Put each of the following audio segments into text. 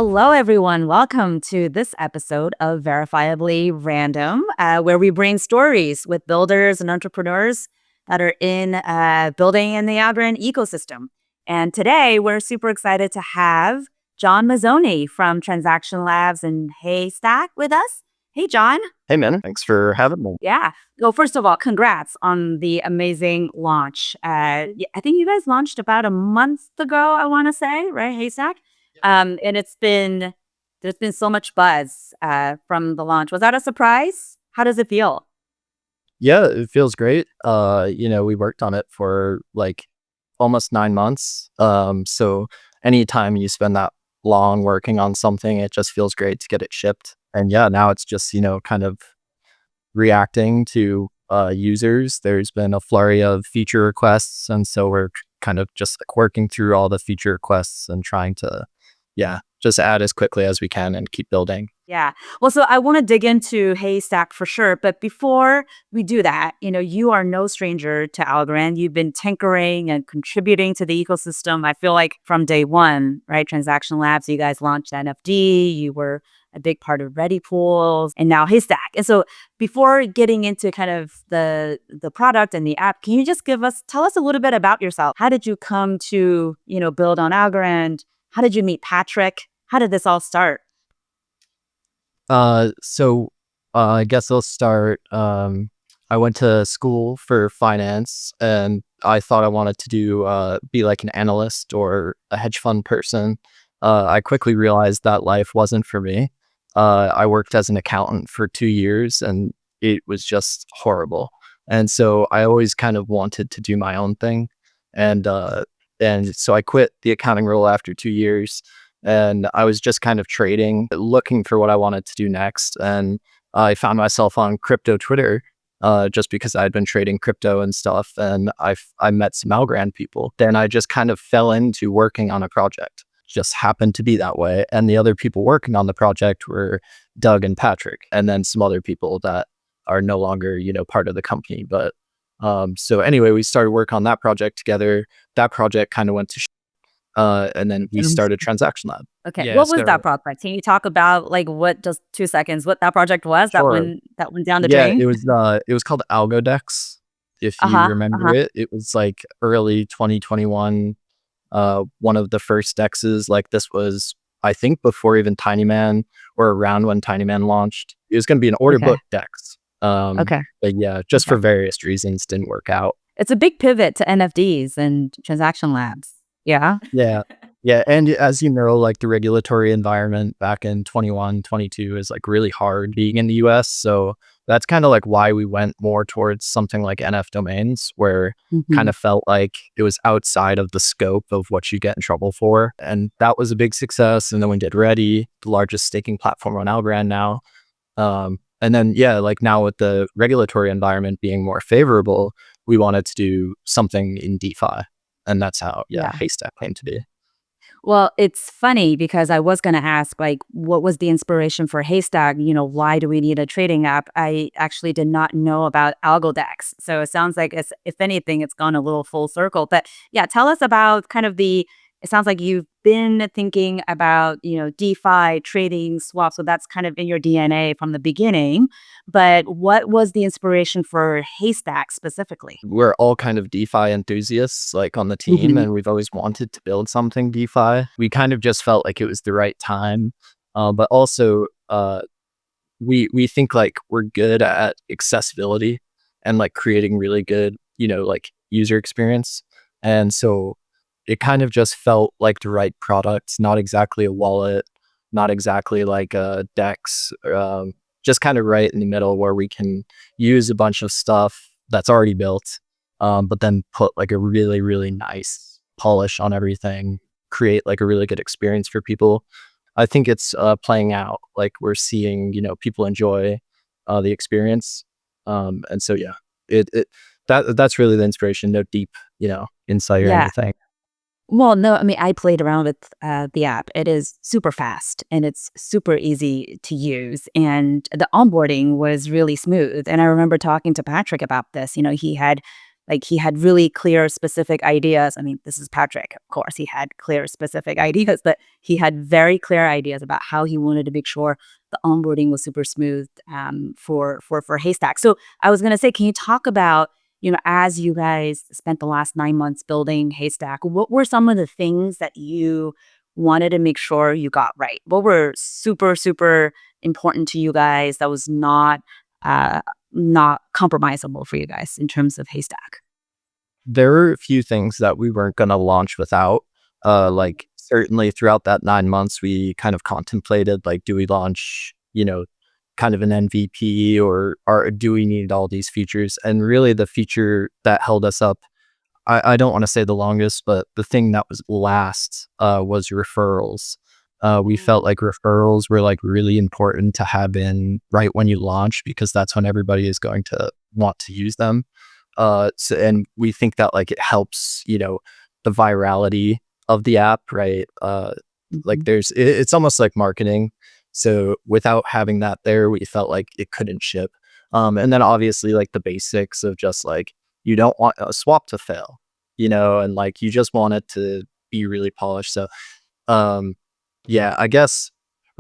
Hello, everyone. Welcome to this episode of Verifiably Random, where we bring stories with builders and entrepreneurs that are in building in the Algorand ecosystem. And today, we're super excited to have John Mizzoni from TxnLab and Haystack with us. Hey, John. Hey, man. Thanks for having me. Yeah. Well, first of all, congrats on the amazing launch. I think you guys launched about a month ago, I want to say, right, Haystack? And there's been so much buzz from the launch. Was that a surprise? How does it feel? Yeah, it feels great. We worked on it for like almost 9 months. So anytime you spend that long working on something, it just feels great to get it shipped. And yeah, now it's just, kind of reacting to users. There's been a flurry of feature requests. And so we're kind of just like working through all the feature requests and trying to, just add as quickly as we can and keep building. Yeah. Well, so I want to dig into Haystack for sure. But before we do that, you are no stranger to Algorand. You've been tinkering and contributing to the ecosystem. I feel like from day one, right? TxnLab, you guys launched NFD. You were a big part of Ready Pools and now Haystack. And so before getting into kind of the product and the app, can you just tell us a little bit about yourself? How did you come to, build on Algorand? How did you meet Patrick? How did this all start? I guess I'll start. I went to school for finance and I thought I wanted to be like an analyst or a hedge fund person. I quickly realized that life wasn't for me. I worked as an accountant for 2 years and it was just horrible. And so I always kind of wanted to do my own thing. And so I quit the accounting role after 2 years. And I was just kind of trading, looking for what I wanted to do next. And I found myself on crypto Twitter just because I'd been trading crypto and stuff. And I met some Algorand people. Then I just kind of fell into working on a project. Just happened to be that way. And the other people working on the project were Doug and Patrick, and then some other people that are no longer, part of the company. But so anyway, we started work on that project together. That project kind of went to and then we started TxnLab. Okay. Yeah, what was that project? Can you talk about just 2 seconds, what that project was that went down the drain? It was called Algodex. If you remember it, it was like early 2021. One of the first dexes. Like this was, I think, before even Tinyman or around when Tinyman launched. It was going to be an order book dex. But yeah, just for various reasons, didn't work out. It's a big pivot to NFDs and transaction labs. Yeah. Yeah. And as you know, like the regulatory environment back in 21, 22 is like really hard being in the US. So that's kind of like why we went more towards something like NFDomains, where kind of felt like it was outside of the scope of what you get in trouble for. And that was a big success. And then we did Ready, the largest staking platform on Algorand now. And then, like now with the regulatory environment being more favorable, we wanted to do something in DeFi. And that's how, Haystack came to be. Well, it's funny because I was going to ask, what was the inspiration for Haystack? Why do we need a trading app? I actually did not know about Algodex. So it sounds like, if anything, it's gone a little full circle. But yeah, tell us about kind of it sounds like you've been thinking about, DeFi, trading, swaps. So that's kind of in your DNA from the beginning. But what was the inspiration for Haystack specifically? We're all kind of DeFi enthusiasts like on the team, and we've always wanted to build something DeFi. We kind of just felt like it was the right time. But also, we think like we're good at accessibility and like creating really good, like user experience. And so it kind of just felt like the right product, not exactly a wallet, not exactly like a DEX, just kind of right in the middle where we can use a bunch of stuff that's already built, but then put like a really, really nice polish on everything, create like a really good experience for people. I think it's playing out. Like we're seeing, people enjoy the experience. And so, that's really the inspiration. No deep, insight or anything. Well, no, I mean, I played around with the app. It is super fast and it's super easy to use. And the onboarding was really smooth. And I remember talking to Patrick about this. He had Like he had really clear, specific ideas. I mean, this is Patrick, of course. He had clear, specific ideas, but he had very clear ideas about how he wanted to make sure the onboarding was super smooth for Haystack. So I was gonna say, can you talk about, as you guys spent the last 9 months building Haystack, what were some of the things that you wanted to make sure you got right? What were super, super important to you guys that was not compromisable for you guys in terms of Haystack? There were a few things that we weren't going to launch without. Like certainly throughout that 9 months, we kind of contemplated like, do we launch, kind of an MVP or do we need all these features? And really, the feature that held us up, I don't want to say the longest, but the thing that was last was referrals. We felt like referrals were like really important to have in right when you launch because that's when everybody is going to want to use them. And we think that like it helps, the virality of the app, right? Like Mhm. it's almost like marketing. So without having that there, we felt like it couldn't ship. And then obviously like the basics of just like, you don't want a swap to fail, and like you just want it to be really polished. So, um, yeah, I guess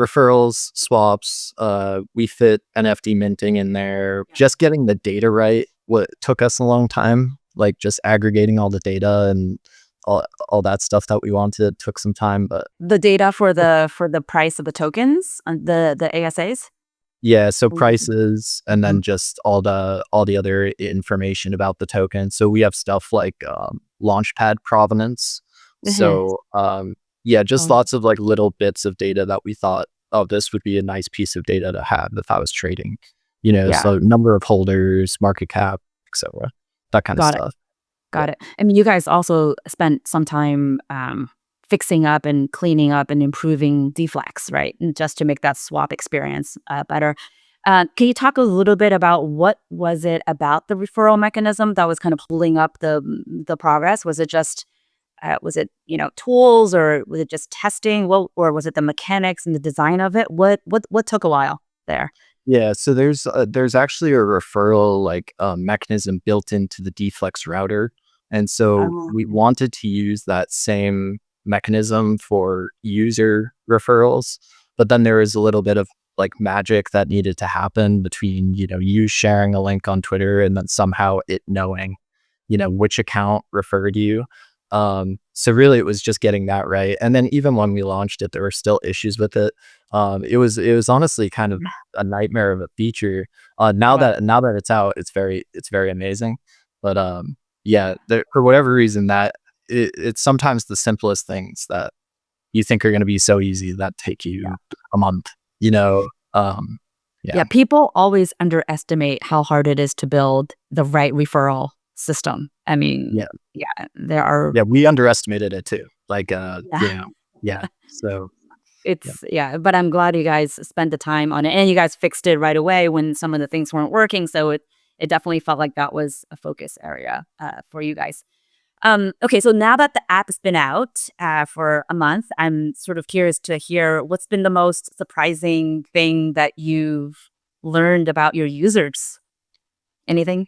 referrals, swaps, we fit NFT minting in there. Yeah. Just getting the data right, what took us a long time, like just aggregating all the data and all that stuff that we wanted took some time. But The data for the price of the tokens, the ASAs? yeah, so Mhm. prices and Mhm. then just all the other information about the token. So we have stuff like launchpad provenance. Mhm. So yeah, just Oh, lots of like little bits of data that we thought, oh, this would be a nice piece of data to have if I was trading. yeah. So number of holders, market cap, etc. That kind of Got it. stuff. Yeah. Got it. I mean, you guys also spent some time fixing up and cleaning up and improving deflex, right? And just to make that swap experience better. Can you talk a little bit about what was it about the referral mechanism that was kind of pulling up the progress? Was it just tools, or was it just testing? Well, or was it the mechanics and the design of it? What took a while there? Yeah, so there's actually a referral like mechanism built into the Deflex router, and so Um, we wanted to use that same mechanism for user referrals, but then there was a little bit of like magic that needed to happen between you sharing a link on Twitter and then somehow it knowing which account referred you. So really, it was just getting that right, and then even when we launched it, there were still issues with it. It was honestly kind of a nightmare of a feature. Now got it. that it's out, it's very amazing. But yeah, for whatever reason, that it's sometimes the simplest things that you think are going to be so easy that take Yeah. you a month. You know, Yeah, yeah, people always underestimate how hard it is to build the right referral system. I mean, yeah, yeah, there are yeah. We underestimated it too. Like, yeah. yeah. So yeah, But I'm glad you guys spent the time on it and you guys fixed it right away when some of the things weren't working. So it definitely felt like that was a focus area for you guys. Okay, so now that the app has been out for a month, I'm sort of curious to hear what's been the most surprising thing that you've learned about your users. Anything?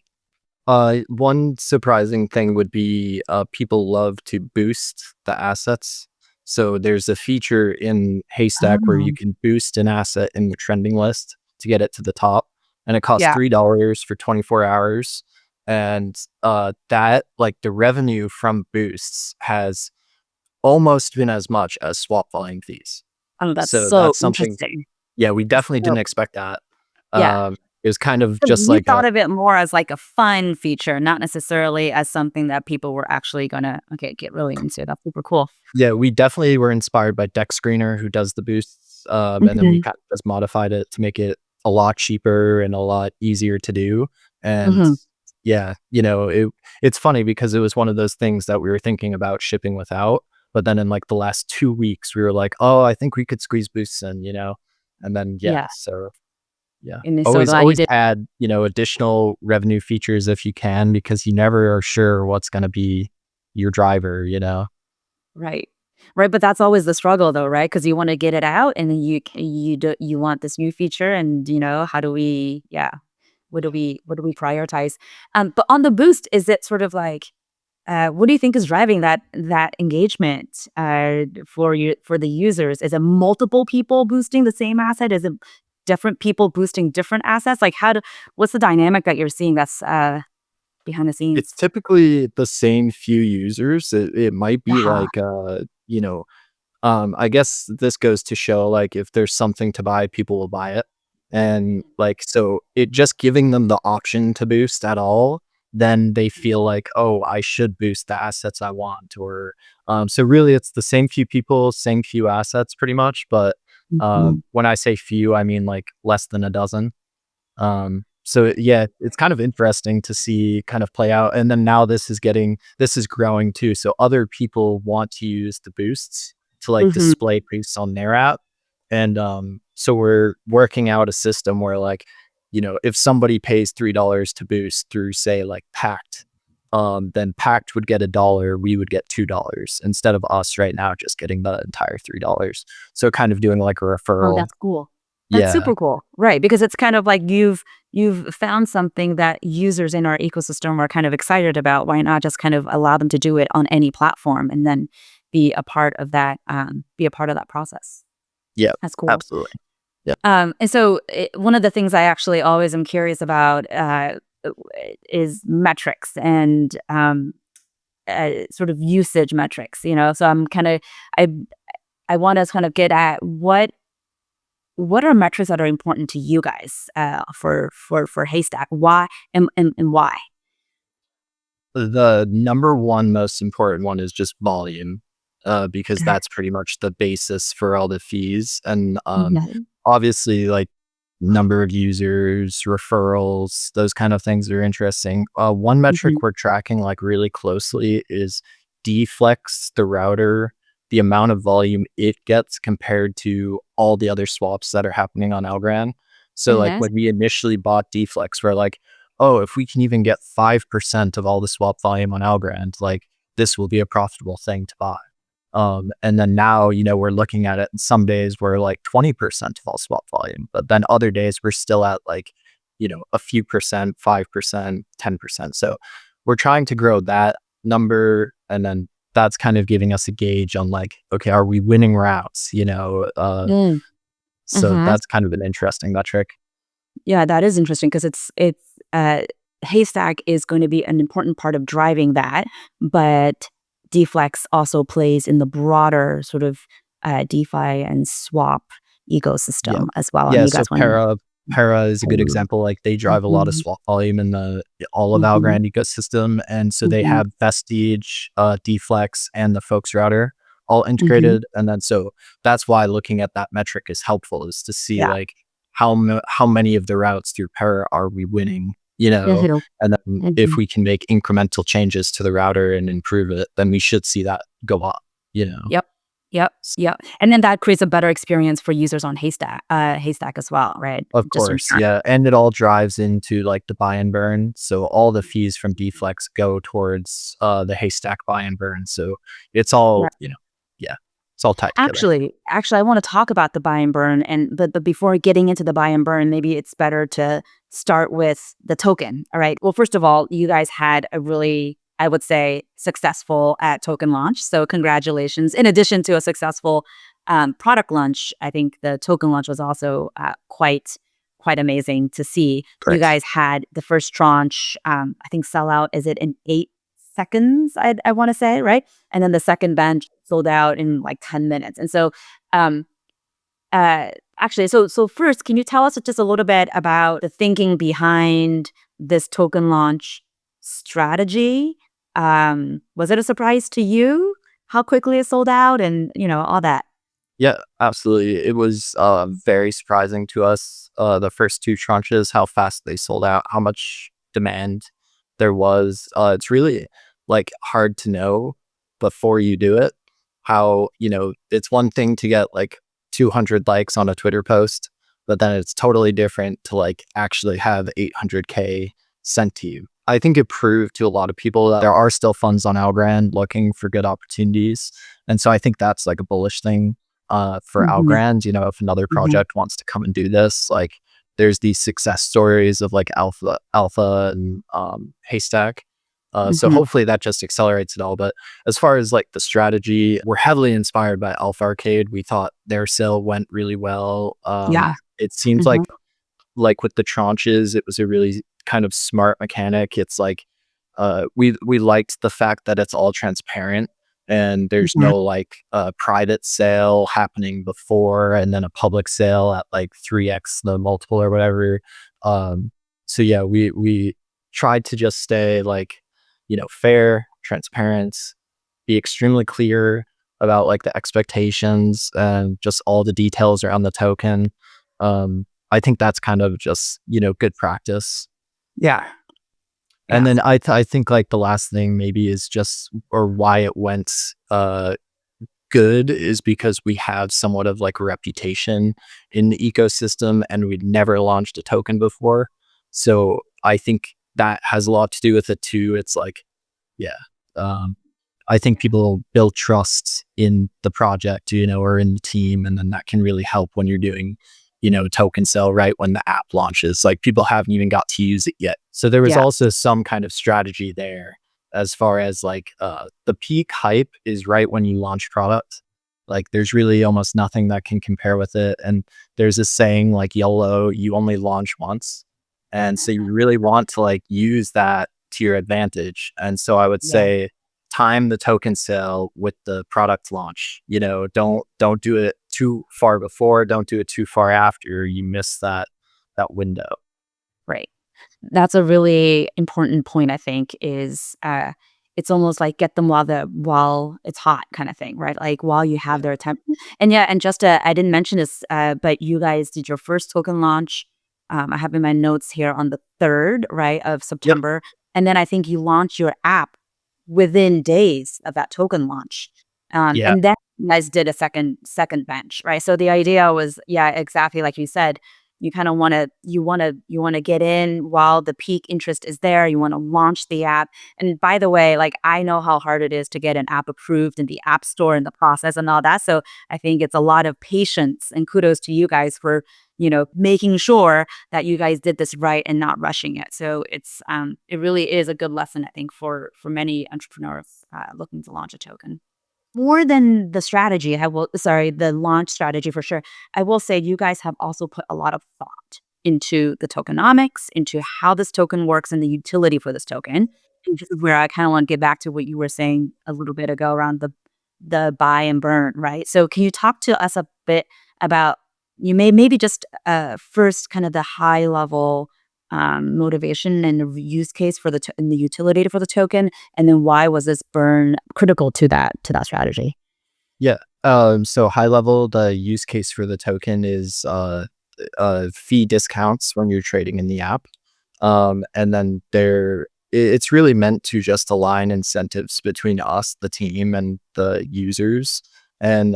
One surprising thing would be people love to boost the assets. So there's a feature in Haystack where you Oh, can boost an asset in the trending list to get it to the top, and it costs yeah. $3 for 24 hours. And that like the revenue from boosts has almost been as much as swap volume fees. Oh, that's So so that's something. interesting. Yeah, we definitely So, didn't expect that. yeah. It was kind of So just you like thought of it more as like a fun feature, not necessarily as something that people were actually gonna get really into. That's super cool. Yeah, we definitely were inspired by Deck Screener, who does the boosts, and then we Mhm. kind of just modified it to make it a lot cheaper and a lot easier to do. And Mhm. yeah, it's funny because it was one of those things that we were thinking about shipping without, but then in like the last 2 weeks, we were like, oh, I think we could squeeze boosts in, and then yeah, Yeah. so yeah, And so always glad you always did. add additional revenue features if you can because you never are sure what's going to be your driver. Right. Right, but that's always the struggle though, right? Because you wanna get it out and then you want this new feature and, how do we What do we prioritize? But on the boost, is it sort of like, what do you think is driving that engagement for the users? Is it multiple people boosting the same asset? Is it different people boosting different assets? Like, what's the dynamic that you're seeing that's behind the It's scenes? typically the same few users. It might be Yeah. like, I guess this goes to show like if there's something to buy, people will buy it. And like, so it just giving them the option to boost at all, then they feel like, oh, I should boost the assets I want. Or, so really it's the same few people, same few assets pretty much. But Mhm. when I say few, I mean like less than a dozen. So yeah, it's kind of interesting to see kind of play out. And then now this is growing too. So other people want to use the boosts to like Mhm. display boosts on their app. And so we're working out a system where like, if somebody pays $3 to boost through say like Pact, then Pact would get $1, we would get $2 instead of us right now just getting the entire $3. So kind of doing like a Oh, referral. that's cool. That's Yeah. super cool. Right, because it's kind of like you've found something that users in our ecosystem are kind of excited about. Why not just kind of allow them to do it on any platform and then be a part of that process? Yeah. That's cool. Absolutely. Yeah. And so one of the things I actually always am curious about is metrics and sort of usage metrics. So I I want to kind of get at what are metrics that are important to you guys for Haystack? Why and why? The number one most important one is just volume, because Okay. that's pretty much the basis for all the fees. And Mhm. obviously, like number of users, referrals, those kind of things are interesting. One Mhm. metric we're tracking like really closely is deflex, the router, the amount of volume it gets compared to all the other swaps that are happening on Algorand. So, like Mhm. when we initially bought deflex, we're like, oh, if we can even get 5% of all the swap volume on Algorand, like this will be a profitable thing to buy. And then now, we're looking at it and some days we're like 20% of all swap volume, but then other days we're still at like, a few percent, 5%, 10%. So we're trying to grow that number. And then that's kind of giving us a gauge on like, okay, are we winning routes? Mm. So Mhm. that's kind of an interesting metric. Yeah, that is interesting because uh, Haystack is going to be an important part of driving that, but Deflex also plays in the broader sort of DeFi and swap Yeah. ecosystem as well. And Yeah, you so guys want Para is a good to. example, like, they drive a lot of Mhm. swap volume in the all of Mhm. Algorand ecosystem, and so they Mhm. have Vestige, Deflex, and the Folks router all Mhm. integrated, and then so that's why looking at that metric is helpful, is to see, Yeah. like, how many of the routes through Para are we winning, Mhm. and then if Mhm. we can make incremental changes to the router and improve it, then we should see that go up, you know? Yep. Yep. Yep. And then that creates a better experience for users on Haystack as well, right? Of Just in course, turn. yeah, and it all drives into, like, the buy and burn, so all the fees from Deflex go towards, the Haystack buy and burn, so it's all, yeah, it's all tied together. Actually, I wanna talk about the buy and burn, but before getting into the buy and burn, maybe it's better to start with the token, all right? Well, first of all, you guys had a really, I would say, successful at token launch, so congratulations. In addition to a successful, product launch, I think the token launch was also, quite amazing to see. You Correct. guys had the first tranche, I think sell out, is it in 8 seconds, I wanna say, right? And then the second bench sold out in like 10 minutes. And so, um, uh, actually, so first, can you tell us just a little bit about the thinking behind this token launch strategy? Was it a surprise to you how quickly it sold out and all that? Yeah, absolutely. It was very surprising to us, the first two tranches, how fast they sold out, how much demand there was. It's really like hard to know before you do it. How, it's one thing to get like 200 likes on a Twitter post, but then it's totally different to like actually have 800K sent to you. I think it proved to a lot of people that there are still funds on Algorand looking for good opportunities. And so I think that's like a bullish thing for Hmm. Algorand. If another Hmm. project wants to come and do this, like there's these success stories of like Alpha and Haystack. So Mhm. hopefully that just accelerates it all. But as far as like the strategy, we're heavily inspired by Alpha Arcade. We thought their sale went really well. Yeah. It seems Mhm. like with the tranches, it was a really kind of smart mechanic. It's like we liked the fact that it's all transparent and there's Mhm. no like private sale happening before and then a public sale at like 3x the multiple or whatever. So yeah, we tried to just stay like, fair, transparent, be extremely clear about like the expectations and just all the details around the token. I think that's kind of just, good practice. Yeah. And Yeah. then I think like the last thing maybe is just, or why it went good, is because we have somewhat of like a reputation in the ecosystem and we'd never launched a token before. So I think that has a lot to do with it too. It's like, yeah. Um, I think people build trust in the project, or in the team, and then that can really help when you're doing, token sell right when the app launches. Like people haven't even got to use it yet. So there was Yeah. also some kind of strategy there as far as like the peak hype is right when you launch product. Like there's really almost nothing that can compare with it. And there's this saying like YOLO, you only launch once. And so you really want to like use that to your advantage. And so I would Yeah. say time the token sale with the product launch. Don't do it too far before, don't do it too far after. You miss that window. Right. That's a really important point, I think, is it's almost like get them while it's hot kind of thing, right? Like while you have Yeah. their attention. And yeah, and just I didn't mention this, but you guys did your first token launch. I have in my notes here on the 3rd, right, of Yep. September. And then I think you launched your app within days of that token launch. Yeah. And then you guys did a second bench, right? So the idea was, yeah, exactly like you said, you kind of want to get in while the peak interest is there. You want to launch the app. And by the way, like I know how hard it is to get an app approved in the app store and the process and all that. So I think it's a lot of patience, and kudos to you guys for, making sure that you guys did this right and not rushing it. So it really is a good lesson, I think, for many entrepreneurs looking to launch a token. More than the strategy, the launch strategy for sure. I will say you guys have also put a lot of thought into the tokenomics, into how this token works and the utility for this token. And this is where I kind of want to get back to what you were saying a little bit ago around the buy and burn, right? So can you talk to us a bit about maybe just first kind of the high level motivation and the use case for and the utility for the token, and then why was this burn critical to that strategy? Yeah. So high level, the use case for the token is fee discounts when you're trading in the app. And then it's really meant to just align incentives between us, the team, and the users. And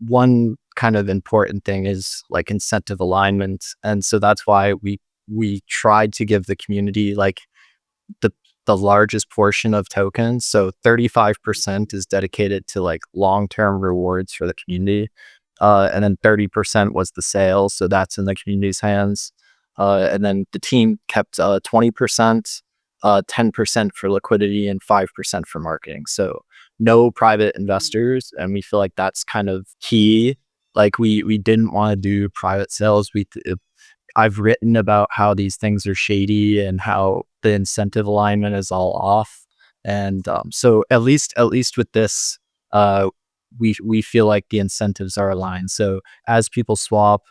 one kind of important thing is like incentive alignment. And so that's why we tried to give the community like the the largest portion of tokens. So 35% is dedicated to like long-term rewards for the community. And then 30% was the sales. So that's in the community's hands. And then the team kept 20%, 10% for liquidity, and 5% for marketing. So no private investors. And we feel like that's kind of key. Like we didn't want to do private sales. I've written about how these things are shady and how the incentive alignment is all off. And so at least with this, uh, we feel like the incentives are aligned. So as people swap,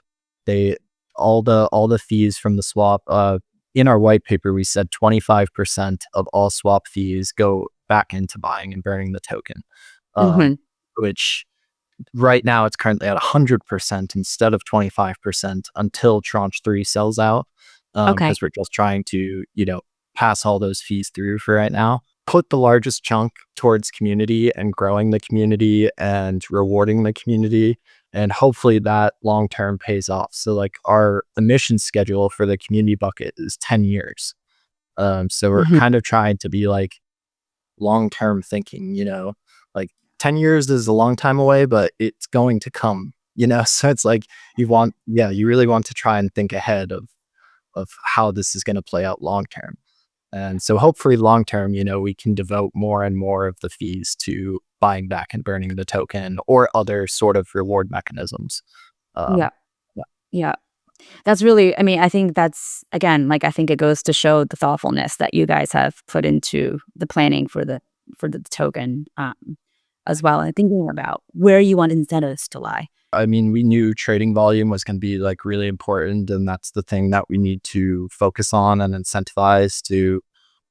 they all the fees from the swap. In our white paper, we said 25% of all swap fees go back into buying and burning the token, um, Mhm. which right now it's currently at 100% instead of 25% until tranche 3 sells out, Okay. because we're just trying to, pass all those fees through for right now. Put the largest chunk towards community and growing the community and rewarding the community. And hopefully that long term pays off. So like our emission schedule for the community bucket is 10 years. So we're Mhm. kind of trying to be like long-term thinking, like 10 years is a long time away, but it's going to come. So it's like you really want to try and think ahead of of how this is going to play out long term. And so hopefully long term, we can devote more and more of the fees to buying back and burning the token or other sort of reward mechanisms. Yeah. Um, yeah. Yeah. That's really, I mean, I think that's, again, like, I think it goes to show the thoughtfulness that you guys have put into the planning for the token, as well, and thinking about where you want incentives to lie. I mean, we knew trading volume was going to be like really important, and that's the thing that we need to focus on and incentivize to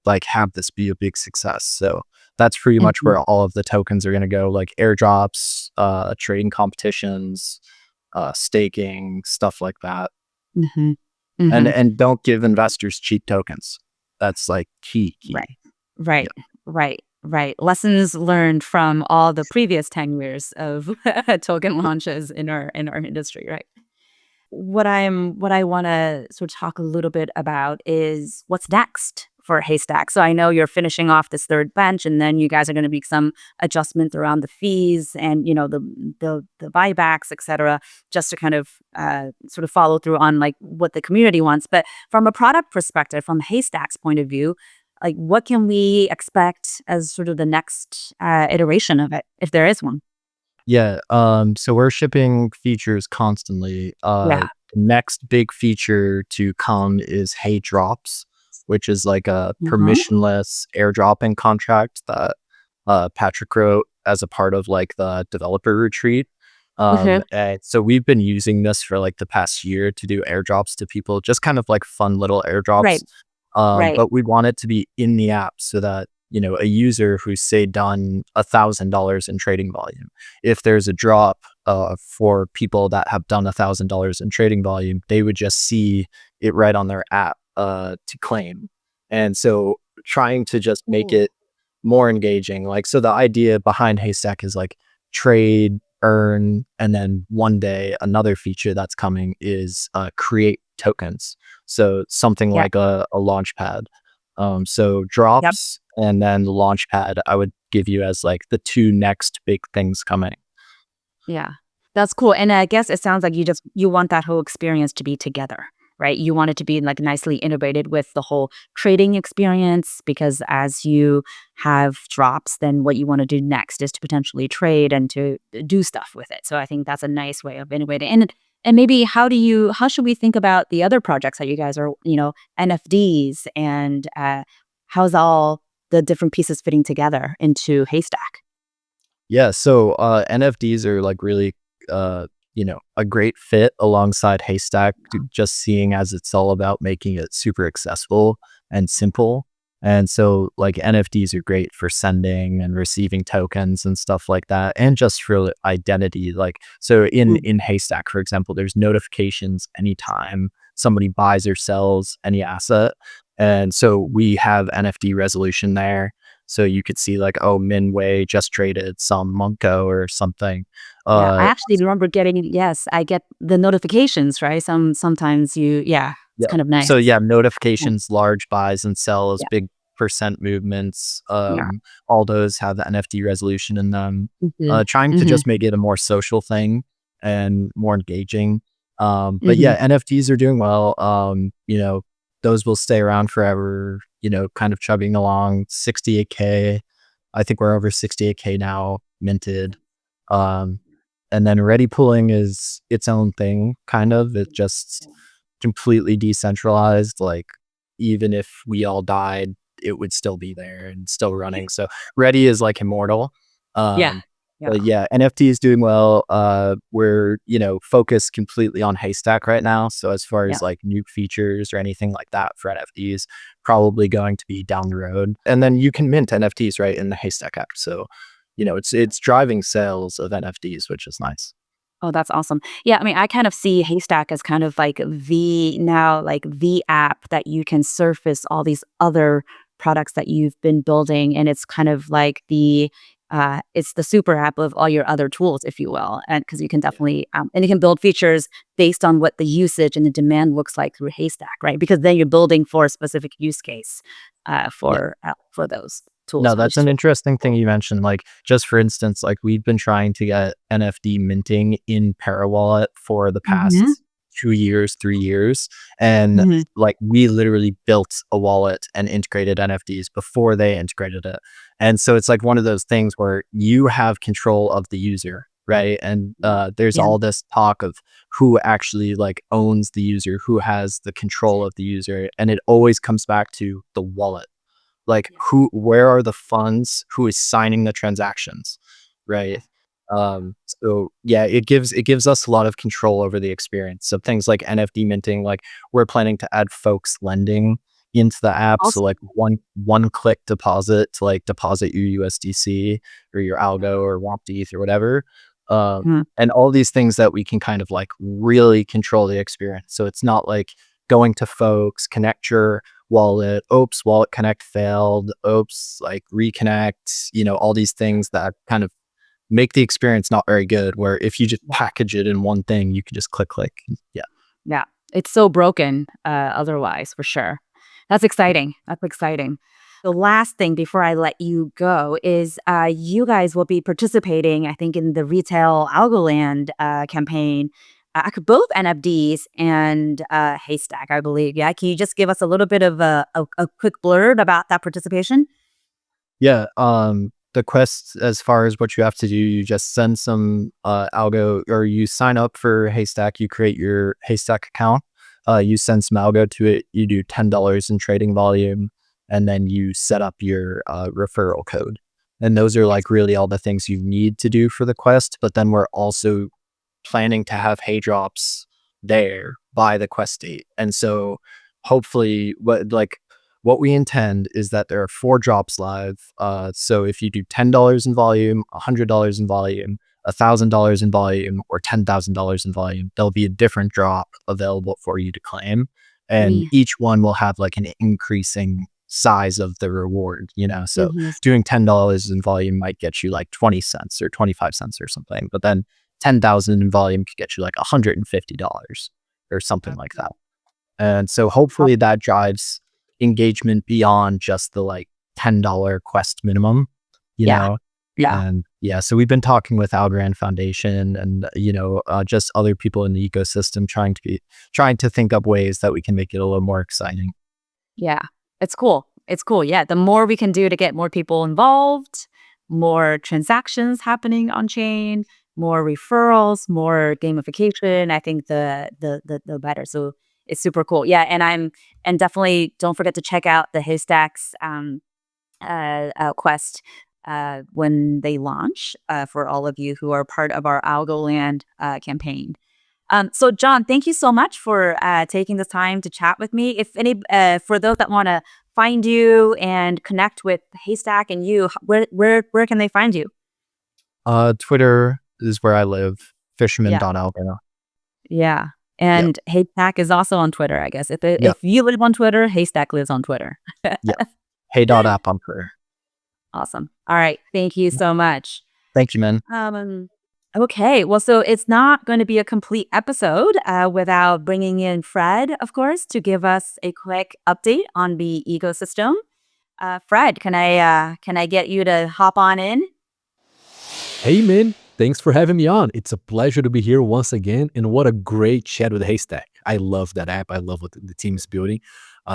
like have this be a big success. So that's pretty much Mhm. where all of the tokens are going to go, like airdrops, trading competitions, staking, stuff like that. Mhm. And Mhm. and don't give investors cheap tokens. That's like key. Right. Yeah. Right. Right. Right. Lessons learned from all the previous 10 years of token launches in our industry, right? What I want to sort of talk a little bit about is what's next for Haystack. So I know you're finishing off this third bench, and then you guys are going to make some adjustments around the fees and the buybacks, et cetera, just to kind of sort of follow through on like what the community wants. But from a product perspective, from Haystack's point of view, like what can we expect as sort of the next iteration of it, if there is one? Yeah, so we're shipping features constantly. Yeah. The next big feature to come is Hey Drops, which is like a Hmm. permissionless airdropping contract that Patrick wrote as a part of like the developer retreat. Okay. And so we've been using this for like the past year to do airdrops to people, just kind of like fun little airdrops. Right. Right. But we want it to be in the app so that a user who's say done $1,000 in trading volume, if there's a drop for people that have done $1,000 in trading volume, they would just see it right on their app to claim. And so trying to just make Ooh. it more engaging. Like, so the idea behind Haystack is like trade, earn, and then one day another feature that's coming is create tokens. So something Yeah. like a launch pad. So Yep. drops and then the launch pad, I would give you as like the two next big things coming. Yeah. That's cool. And I guess it sounds like you want that whole experience to be together, right? You want it to be like nicely integrated with the whole trading experience because as you have drops, then what you want to do next is to potentially trade and to do stuff with it. So I think that's a nice way of integrating. And maybe how should we think about the other projects that you guys are, NFDs and how's all the different pieces fitting together into Haystack? Yeah, so NFDs are like really, a great fit alongside Haystack, just seeing as it's all about making it super accessible and simple. And so, like NFDs are great for sending and receiving tokens and stuff like that, and just for identity. Like, so Mm. in Haystack, for example, there's notifications anytime somebody buys or sells any asset, and so we have NFT resolution there. So you could see like, oh, Minway just traded some Monko or something. Yeah, I Uh, actually remember getting yes, I get the notifications, right? Sometimes yeah, it's yeah. kind of nice. So yeah, Mm. notifications, large buys and sells, Yeah, big percent movements. yeah. All those have the NFT resolution in them. Mhm. Trying to Mhm. just make it a more social thing and more engaging. But yeah, Mhm. NFTs are doing well. Those will stay around forever. Kind of chugging along. 68K. I think we're over 68K now minted. Um, and then ready pooling is its own thing, kind of. It just completely decentralized. Like, even if we all died, it would still be there and still running. So ready is like immortal. Yeah. Um, Yeah. but yeah, NFT is doing well. We're, focused completely on Haystack right now. So as far Yeah. as like new features or anything like that for NFTs, probably going to be down the road. And then you can mint NFTs right in the Haystack app. So, it's driving sales of NFTs, which is nice. Oh, that's awesome. Yeah, I mean, I kind of see Haystack as kind of like the app that you can surface all these other products that you've been building, and it's kind of like it's the super app of all your other tools, if you will, and because you can Yeah. definitely and you can build features based on what the usage and the demand looks like through Haystack, right? Because then you're building for a specific use case Yeah. for those tools, No, which that's is an really interesting thing cool. you mentioned. Like, just for instance, like we've been trying to get NFT minting in Parawallet for the Mhm. past 2 years, 3 years. And Mhm. like we literally built a wallet and integrated NFTs before they integrated it. And so it's like one of those things where you have control of the user, right? And there's Yeah. all this talk of who actually like owns the user, who has the control of the user. And it always comes back to the wallet. Like Yeah. where are the funds? Who is signing the transactions, right? So yeah, it gives us a lot of control over the experience. So things like NFT minting, like we're planning to add folks lending into the app. So like Awesome. one click deposit to like deposit your USDC or your Algo or WAMP ETH or whatever. Mhm. And all these things that we can kind of like really control the experience. So it's not like going to folks, connect your wallet, oops, wallet connect failed, oops, like reconnect, all these things that kind of make the experience not very good. Where if you just package it in one thing, you can just click. Yeah. Yeah. It's so broken, otherwise, for sure. That's exciting. That's exciting. The last thing before I let you go is you guys will be participating, I think, in the retail Algoland campaign. Both NFDs and Haystack, I believe. Yeah. Can you just give us a little bit of a quick blurb about that participation? Yeah. The quest, as far as what you have to do, you just send some algo, or you sign up for Haystack, you create your Haystack account, you send some algo to it, you do $10 in trading volume, and then you set up your referral code. And those are Yes. like really all the things you need to do for the quest. But then we're also planning to have hay drops there by the quest date. And so hopefully what we intend is that there are 4 drops live. So if you do $10 in volume, $100 in volume, $1,000 in volume, or $10,000 in volume, there'll be a different drop available for you to claim. And Mm. each one will have like an increasing size of the reward, So Mhm. doing $10 in volume might get you like 20 cents or 25 cents or something. But then 10,000 in volume could get you like $150 or something like Okay. that. And so hopefully that drives engagement beyond just the like $10 quest minimum, you Yeah. know? Yeah. And yeah, so we've been talking with Algorand Foundation and, just other people in the ecosystem trying to think up ways that we can make it a little more exciting. Yeah. It's cool. It's cool. Yeah. The more we can do to get more people involved, more transactions happening on chain, more referrals, more gamification, I think the better. So it's super cool. Yeah. And definitely don't forget to check out the Haystacks quest when they launch for all of you who are part of our Algoland campaign. So, John, thank you so much for taking the time to chat with me. If any, for those that want to find you and connect with Haystack and you, where can they find you? Twitter is where I live, Yeah, fisherman.algo. yeah. Yep. And Haystack is also on Twitter, I guess. Yep. If you live on Twitter, Haystack lives on Twitter. Yep. Hey.app on Twitter. Awesome. All right. Thank you Yeah. so much. Thank you, man. Okay, well, so it's not going to be a complete episode without bringing in Fred, of course, to give us a quick update on the ecosystem. Fred, can I get you to hop on in? Hey man, thanks for having me on. It's a pleasure to be here once again. And what a great chat with Haystack. I love that app. I love what the team is building.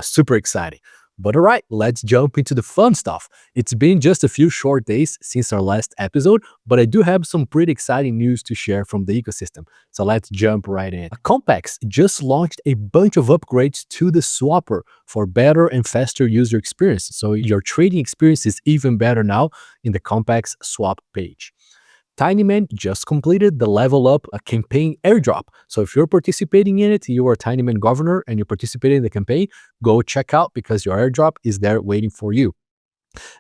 Super exciting. But all right, let's jump into the fun stuff. It's been just a few short days since our last episode, but I do have some pretty exciting news to share from the ecosystem. So let's jump right in. Compex just launched a bunch of upgrades to the swapper for better and faster user experience. So your trading experience is even better now in the Compex swap page. Tinyman just completed the Level Up a campaign airdrop. So if you're participating in it, you are a Tinyman governor and you're participating in the campaign, go check out because your airdrop is there waiting for you.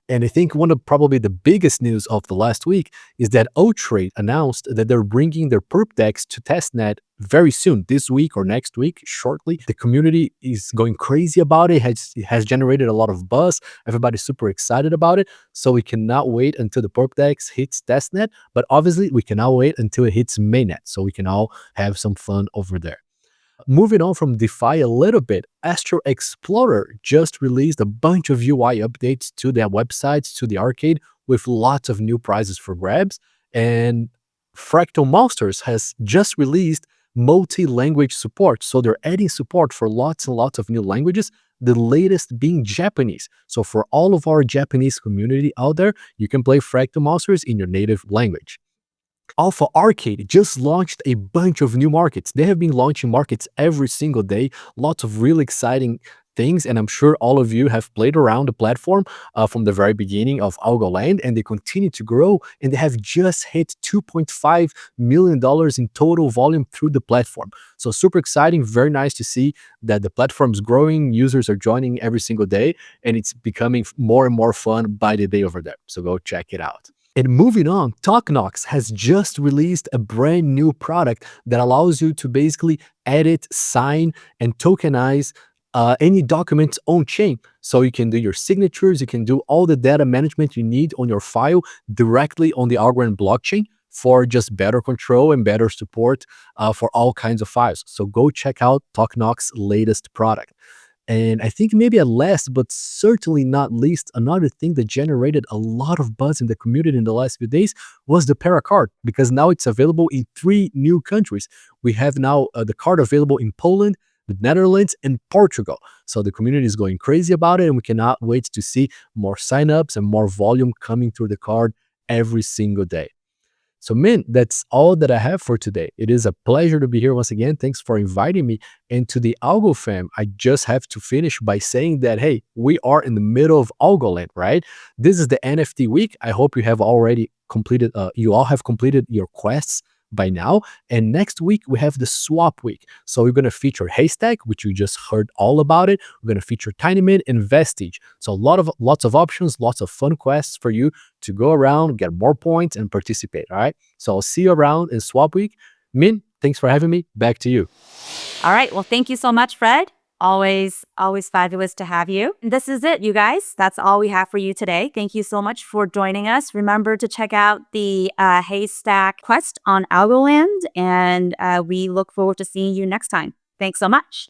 And I think one of probably the biggest news of the last week is that Otrade announced that they're bringing their perp decks to testnet very soon, this week or next week, shortly. The community is going crazy about it. It has generated a lot of buzz. Everybody's super excited about it. So we cannot wait until the perp decks hits testnet, but obviously we cannot wait until it hits mainnet so we can all have some fun over there. Moving on from DeFi a little bit, Astro Explorer just released a bunch of UI updates to their websites, to the arcade, with lots of new prizes for grabs. And Fractal Monsters has just released multi-language support. So they're adding support for lots and lots of new languages, the latest being Japanese. So for all of our Japanese community out there, you can play Fractal Monsters in your native language. Alpha Arcade just launched a bunch of new markets. They have been launching markets every single day, lots of really exciting things, and I'm sure all of you have played around the platform from the very beginning of Algoland, and they continue to grow, and they have just hit $2.5 million in total volume through the platform. So super exciting, very nice to see that the platform's growing, users are joining every single day, and it's becoming more and more fun by the day over there. So go check it out. And moving on, tokenomics has just released a brand new product that allows you to basically edit, sign, and tokenize any documents on chain. So you can do your signatures, you can do all the data management you need on your file directly on the Algorand blockchain for just better control and better support for all kinds of files. So go check out tokenomics' latest product. And I think maybe at last, but certainly not least, another thing that generated a lot of buzz in the community in the last few days was the Para card, because now it's available in 3 new countries. We have now the card available in Poland, the Netherlands, and Portugal. So the community is going crazy about it, and we cannot wait to see more signups and more volume coming through the card every single day. So, Min, that's all that I have for today. It is a pleasure to be here once again. Thanks for inviting me. And to the Algo fam, I just have to finish by saying that, hey, we are in the middle of Algoland, right? This is the NFT week. I hope you have already completed, you all have completed your quests by now. And next week, we have the Swap Week. So we're going to feature Haystack, which you just heard all about it. We're going to feature Tinyman and Vestige. So lots of options, lots of fun quests for you to go around, get more points, and participate, all right? So I'll see you around in Swap Week. Min, thanks for having me. Back to you. All right. Well, thank you so much, Fred. Always fabulous to have you. And this is it, you guys. That's all we have for you today. Thank you so much for joining us. Remember to check out the Haystack quest on Algoland, and we look forward to seeing you next time. Thanks so much.